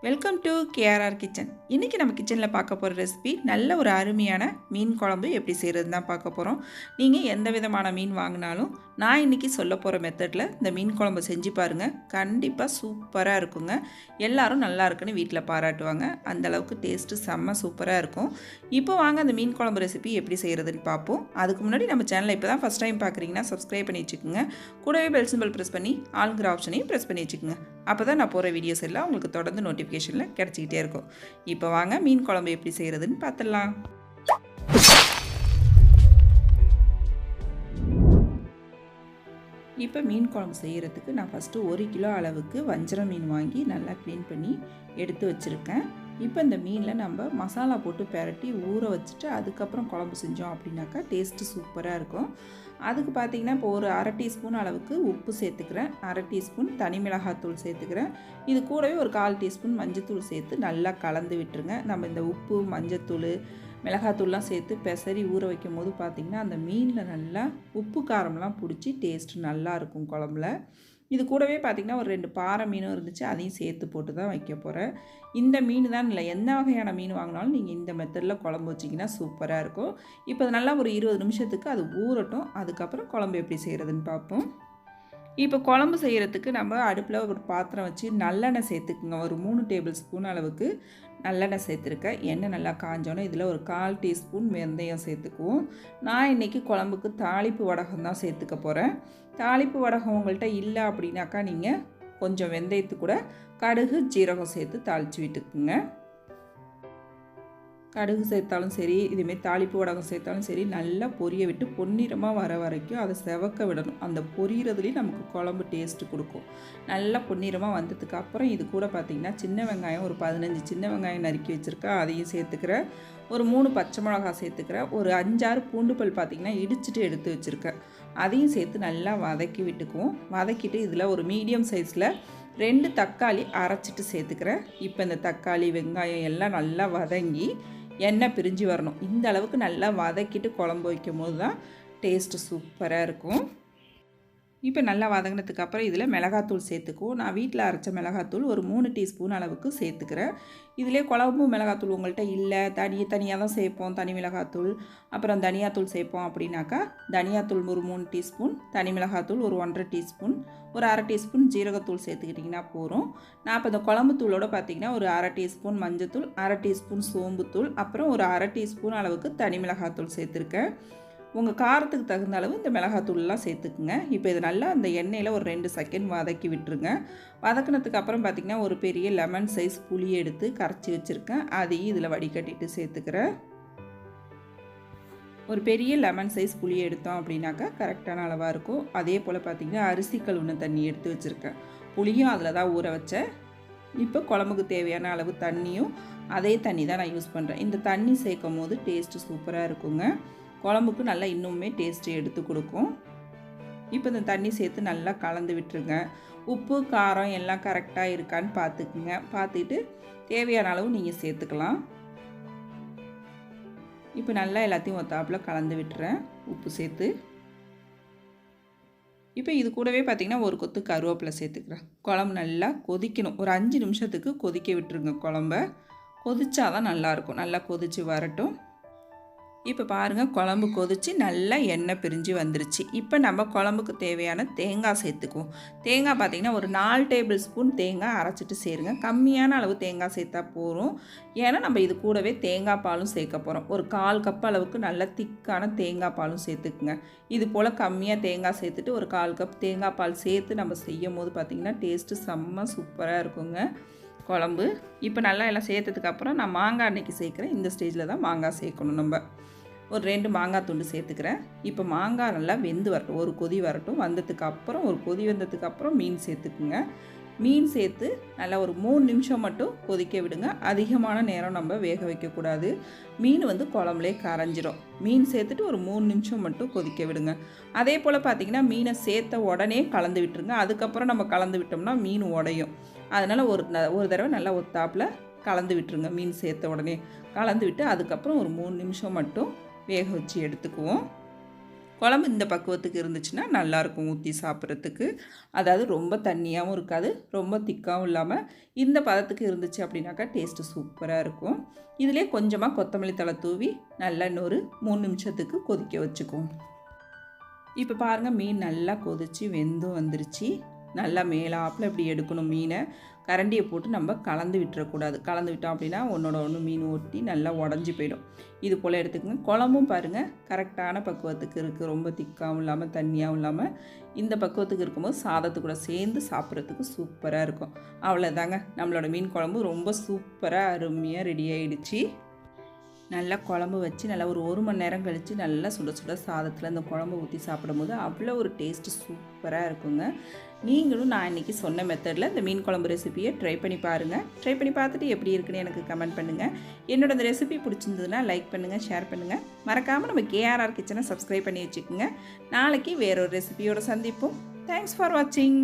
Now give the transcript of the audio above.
Welcome to KRR kitchen. இன்றைக்கி நம்ம கிச்சனில் பார்க்க போகிற ரெசிபி நல்ல ஒரு அருமையான மீன் குழம்பு எப்படி செய்கிறதுன்னு தான் பார்க்க போகிறோம். நீங்கள் எந்த விதமான மீன் வாங்கினாலும் நான் இன்றைக்கி சொல்ல போகிற மெத்தடில் இந்த மீன் குழம்பு செஞ்சு பாருங்கள். கண்டிப்பாக சூப்பராக இருக்குங்க. எல்லோரும் நல்லா இருக்குன்னு வீட்டில் பாராட்டுவாங்க. அந்தளவுக்கு டேஸ்ட்டு செம்ம சூப்பராக இருக்கும். இப்போ வாங்க அந்த மீன் குழம்பு ரெசிபி எப்படி செய்கிறதுன்னு பார்ப்போம். அதுக்கு முன்னாடி நம்ம சேனலை இப்போ தான் ஃபஸ்ட் டைம் பார்க்குறீங்கன்னா சப்ஸ்கிரைப் பண்ணி வச்சுக்கோங்க. கூடவே பெல் சிம்பிள் ப்ரெஸ் பண்ணி ஆளுங்கிற ஆப்ஷனையும் ப்ரெஸ் பண்ணி வச்சுக்கோங்க. அப்போ தான் நான் போகிற வீடியோஸ் எல்லாம் உங்களுக்கு தொடர்ந்து நோட்டிஃபிகேஷனில் கிடச்சிக்கிட்டே இருக்கும். இப்போ வாங்க மீன் குழம்பு எப்படி செய்கிறதுன்னு பார்த்துடலாம். இப்போ மீன் குழம்பு செய்கிறதுக்கு நான் ஃபஸ்ட்டு 1 கிலோ அளவுக்கு வஞ்சரம் மீன் வாங்கி நல்லா க்ளீன் பண்ணி எடுத்து வச்சுருக்கேன். இப்போ இந்த மீனில் நம்ம மசாலா போட்டு பெரட்டி ஊற வச்சுட்டு அதுக்கப்புறம் குழம்பு செஞ்சோம் அப்படின்னாக்கா டேஸ்ட்டு சூப்பராக இருக்கும். அதுக்கு பார்த்திங்கன்னா இப்போ ஒரு 1/2 டீஸ்பூன் அளவுக்கு உப்பு சேர்த்துக்கிறேன், 1/2 டீஸ்பூன் தனி மிளகாத்தூள் சேர்த்துக்கிறேன். இது கூடவே ஒரு 1/4 டீஸ்பூன் மஞ்சத்தூள் சேர்த்து நல்லா கலந்து விட்டுருங்க. நம்ம இந்த உப்பு மஞ்சத்தூள் மிளகாத்தூள்லாம் சேர்த்து பெசரி ஊற வைக்கும் போது பார்த்திங்கன்னா அந்த மீனில் நல்லா உப்பு காரம்லாம் பிடிச்சி டேஸ்ட்டு நல்லாயிருக்கும் குழம்புல. இது கூடவே பார்த்திங்கன்னா ஒரு 2 பாறை மீனும் இருந்துச்சு, அதையும் சேர்த்து போட்டு தான் வைக்க போகிறேன். இந்த மீன் தான் இல்லை, எந்த வகையான மீன் வாங்கினாலும் நீங்கள் இந்த மெத்தடில் குழம்பு வச்சிங்கன்னா சூப்பராக இருக்கும். இப்போ அது நல்லா ஒரு 20 நிமிஷத்துக்கு அது ஊறட்டும். அதுக்கப்புறம் குழம்பு எப்படி செய்கிறதுன்னு பார்ப்போம். இப்போ குழம்பு செய்கிறதுக்கு நம்ம அடுப்பில் ஒரு பாத்திரம் வச்சு நல்லெண்ணெய் சேர்த்துக்குங்க. ஒரு 3 டேபிள் ஸ்பூன் அளவுக்கு நல்லெண்ணெய் சேர்த்துருக்கேன். எண்ணெய் நல்லா காஞ்சோன்னே இதில் ஒரு 1/4 டீஸ்பூன் வெந்தயம் சேர்த்துக்குவோம். நான் இன்றைக்கி குழம்புக்கு தாளிப்பு வடகம் தான் சேர்த்துக்க போகிறேன். தாளிப்பு வடகம் உங்கள்கிட்ட இல்லை அப்படின்னாக்கா நீங்கள் கொஞ்சம் வெந்தயத்து கூட கடுகு ஜீரகம் சேர்த்து தாளித்து விட்டுக்குங்க. கடுகு சேர்த்தாலும் சரி, இதுமாரி தாளிப்பு வடகம் சேர்த்தாலும் சரி, நல்லா பொரிய விட்டு பொன்னிறமாக வர வரைக்கும் அதை செவக்க விடணும். அந்த பொரியிறதுலேயும் நமக்கு குழம்பு டேஸ்ட்டு கொடுக்கும். நல்லா பொன்னிறமாக வந்ததுக்கு அப்புறம் இது கூட பார்த்திங்கன்னா சின்ன வெங்காயம் ஒரு 15 சின்ன வெங்காயம் நறுக்கி வச்சுருக்கேன், அதையும் சேர்த்துக்கிறேன். ஒரு 3 பச்சை மிளகா சேர்த்துக்கிறேன். ஒரு 5-6 பூண்டு பல் பார்த்திங்கன்னா இடிச்சிட்டு எடுத்து வச்சுருக்கேன், அதையும் சேர்த்து நல்லா வதக்கி விட்டுக்குவோம். வதக்கிட்டு இதில் ஒரு மீடியம் சைஸில் 2 தக்காளி அரைச்சிட்டு சேர்த்துக்கிறேன். இப்போ இந்த தக்காளி வெங்காயம் எல்லாம் நல்லா வதங்கி எண்ணெய் பிரிஞ்சு வரணும். இந்த அளவுக்கு நல்லா வதக்கிட்டு குழம்பு வைக்கும் போது தான் டேஸ்ட்டு சூப்பராக இருக்கும். இப்போ நல்லா வதங்கினதுக்கு அப்புறம் இதில் மிளகாத்தூள் சேர்த்துக்குவோம். நான் வீட்டில் அரைச்ச மிளகாத்தூள் ஒரு 3 டீஸ்பூன் அளவுக்கு சேர்த்துக்கிறேன். இதிலே குழம்பு மிளகாத்தூள் உங்கள்கிட்ட இல்லை, தனியாக தான் சேர்ப்போம், தனி மிளகாத்தூள் அப்புறம் தனியாத்தூள் சேர்ப்போம் அப்படின்னாக்கா தனியாத்தூள் ஒரு 3 டீஸ்பூன், தனி மிளகாத்தூள் ஒரு 1/2 டீஸ்பூன், ஒரு 1/2 டீஸ்பூன் ஜீரகத்தூள் சேர்த்துக்கிட்டிங்கன்னா போகிறோம். நான் இப்போ இந்த குழம்பு தூளோடு பார்த்திங்கன்னா ஒரு 1/2 டீஸ்பூன் மஞ்சத்தூள், 1/2 டீஸ்பூன் சோம்புத்தூள், அப்புறம் ஒரு 1/2 டீஸ்பூன் அளவுக்கு தனி மிளகாத்தூள் சேர்த்துருக்கேன். உங்கள் காரத்துக்கு தகுந்த அளவு இந்த மிளகாத்தூள்லாம் சேர்த்துக்குங்க. இப்போ இது நல்லா அந்த எண்ணெயில் ஒரு 2 செகண்ட் வதக்கி விட்டுருங்க. வதக்கினதுக்கு அப்புறம் பார்த்திங்கன்னா ஒரு பெரிய லெமன் சைஸ் புளி எடுத்து கரைச்சி வச்சுருக்கேன், அதையும் இதில் வடிகட்டிட்டு சேர்த்துக்கிறேன். ஒரு பெரிய லெமன் சைஸ் புளி எடுத்தோம் அப்படின்னாக்கா கரெக்டான அளவாக இருக்கும். அதே போல் பார்த்திங்கன்னா அரிசி கழுவுன தண்ணி எடுத்து வச்சுருக்கேன், புளியும் அதில் தான் ஊற வச்சேன். இப்போ குழம்புக்கு தேவையான அளவு தண்ணியும் அதே தண்ணி தான் நான் யூஸ் பண்ணுறேன். இந்த தண்ணி சேர்க்கும் போது டேஸ்ட்டு சூப்பராக இருக்குங்க. குழம்புக்கு நல்லா இன்னுமே டேஸ்ட்டு எடுத்து கொடுக்கும். இப்போ இந்த தண்ணி சேர்த்து நல்லா கலந்து விட்டுருங்க. உப்பு காரம் எல்லாம் கரெக்டாக இருக்கான்னு பார்த்துக்குங்க. பார்த்துட்டு தேவையான அளவு நீங்கள் சேர்த்துக்கலாம். இப்போ நல்லா எல்லாத்தையும் ஒத்தாப்பில் கலந்து விட்டுறேன் உப்பு சேர்த்து. இப்போ இது கூடவே பார்த்திங்கன்னா ஒரு கொத்து கருவேப்பிலை சேர்த்துக்கிறேன். குழம்பு நல்லா கொதிக்கணும். ஒரு 5 நிமிஷத்துக்கு கொதிக்க விட்டுருங்க. குழம்ப கொதிச்சாதான் நல்லாயிருக்கும். நல்லா கொதித்து வரட்டும். இப்போ பாருங்கள், குழம்பு கொதித்து நல்லா எண்ணெய் பிரிஞ்சு வந்துருச்சு. இப்போ நம்ம குழம்புக்கு தேவையான தேங்காய் சேர்த்துக்குவோம். தேங்காய் பார்த்திங்கன்னா ஒரு 4 டேபிள் ஸ்பூன் தேங்காய் அரைச்சிட்டு சேருங்க. கம்மியான அளவு தேங்காய் சேர்த்தா போதும். ஏன்னா நம்ம இது கூடவே தேங்காய் பாலும் சேர்க்க போகிறோம். ஒரு 1/4 கப் அளவுக்கு நல்ல திக்கான தேங்காய் பாலும் சேர்த்துக்குங்க. இது போல் கம்மியாக தேங்காய் சேர்த்துட்டு ஒரு 1/4 கப் தேங்காய் பால் சேர்த்து நம்ம செய்யும் போது பார்த்திங்கன்னா டேஸ்ட்டு செம்ம சூப்பராக இருக்குங்க குழம்பு. இப்போ நல்லா எல்லாம் சேர்த்ததுக்கப்புறம் நான் மாங்காய் அன்றைக்கி சேர்க்குறேன். இந்த ஸ்டேஜில் தான் மாங்காய் சேர்க்கணும். நம்ம ஒரு 2 மாங்காய் துண்டு சேர்த்துக்கிறேன். இப்போ மாங்காய் நல்லா வெந்து வரட்டும், ஒரு கொதி வரட்டும். வந்ததுக்கப்புறம் ஒரு கொதி வந்ததுக்கப்புறம் மீன் சேர்த்துக்குங்க. மீன் சேர்த்து நல்லா ஒரு 3 நிமிஷம் மட்டும் கொதிக்க விடுங்க. அதிகமான நேரம் நம்ம வேக வைக்கக்கூடாது. மீன் குழம்புலே கரைஞ்சிரும். மீன் சேர்த்துட்டு ஒரு 3 நிமிஷம் மட்டும் கொதிக்க விடுங்க. அதே போல் பார்த்திங்கன்னா மீனை சேர்த்த உடனே கலந்து விட்டுருங்க. அதுக்கப்புறம் நம்ம கலந்து விட்டோம்னா மீன் உடையும். அதனால் ஒரு தடவை நல்லா ஒத்தாப்பில் கலந்து விட்டுருங்க. மீன் சேர்த்த உடனே கலந்து விட்டு அதுக்கப்புறம் ஒரு 3 நிமிஷம் மட்டும் வேக வச்சு எடுத்துக்குவோம். குழம்பு இந்த பக்குவத்துக்கு இருந்துச்சுன்னா நல்லாயிருக்கும் ஊற்றி சாப்பிட்றதுக்கு. அதாவது ரொம்ப தண்ணியாகவும் இருக்காது, ரொம்ப திக்காகவும் இல்லாமல் இந்த பதத்துக்கு இருந்துச்சு அப்படின்னாக்கா டேஸ்ட்டு சூப்பராக இருக்கும். இதிலே கொஞ்சமாக கொத்தமல்லி தழை தூவி நல்லா இன்னொரு 3 நிமிஷத்துக்கு கொதிக்க வச்சுக்குவோம். இப்போ பாருங்கள், மீன் நல்லா கொதித்து வெந்தும் வந்துருச்சு. நல்லா மேலாப்பில் இப்படி எடுக்கணும் மீனை. கரண்டியை போட்டு நம்ம கலந்து விட்டுறக்கூடாது. கலந்து விட்டோம் அப்படின்னா ஒன்றோட ஒன்று மீன் ஒட்டி நல்லா உடஞ்சி போயிடும். இது போல் எடுத்துக்கோங்க. குழம்பும் பாருங்கள் கரெக்டான பக்குவத்துக்கு இருக்குது. ரொம்ப திக்காகவும் இல்லாமல் தண்ணியாகவும் இல்லாமல் இந்த பக்குவத்துக்கு இருக்கும்போது சாதத்து கூட சேர்ந்து சாப்பிட்றதுக்கு சூப்பராக இருக்கும். அவ்வளோதாங்க, நம்மளோட மீன் குழம்பு ரொம்ப சூப்பராக அருமையாக ரெடி ஆகிடுச்சு. நல்லா குழம்பு வச்சு நல்லா ஒரு 1 மணி நேரம் கழித்து நல்லா சுட சுட சாதத்தில் இந்த குழம்பு ஊற்றி சாப்பிடும்போது அவ்வளோ ஒரு டேஸ்ட்டு சூப்பராக இருக்குங்க. நீங்களும் நான் இன்றைக்கி சொன்ன மெத்தடில் இந்த மீன் குழம்பு ரெசிபியை ட்ரை பண்ணி பாருங்கள். ட்ரை பண்ணி பார்த்துட்டு எப்படி இருக்குன்னு எனக்கு கமெண்ட் பண்ணுங்கள். என்னோட இந்த ரெசிபி பிடிச்சிருந்ததுன்னா லைக் பண்ணுங்கள், ஷேர் பண்ணுங்கள். மறக்காமல் நம்ம கேஆர்ஆர் கிச்சனை சப்ஸ்கிரைப் பண்ணி வச்சுக்கோங்க. நாளைக்கு வேறொரு ரெசிபியோடு சந்திப்போம். தேங்க்ஸ் ஃபார் வாட்சிங்.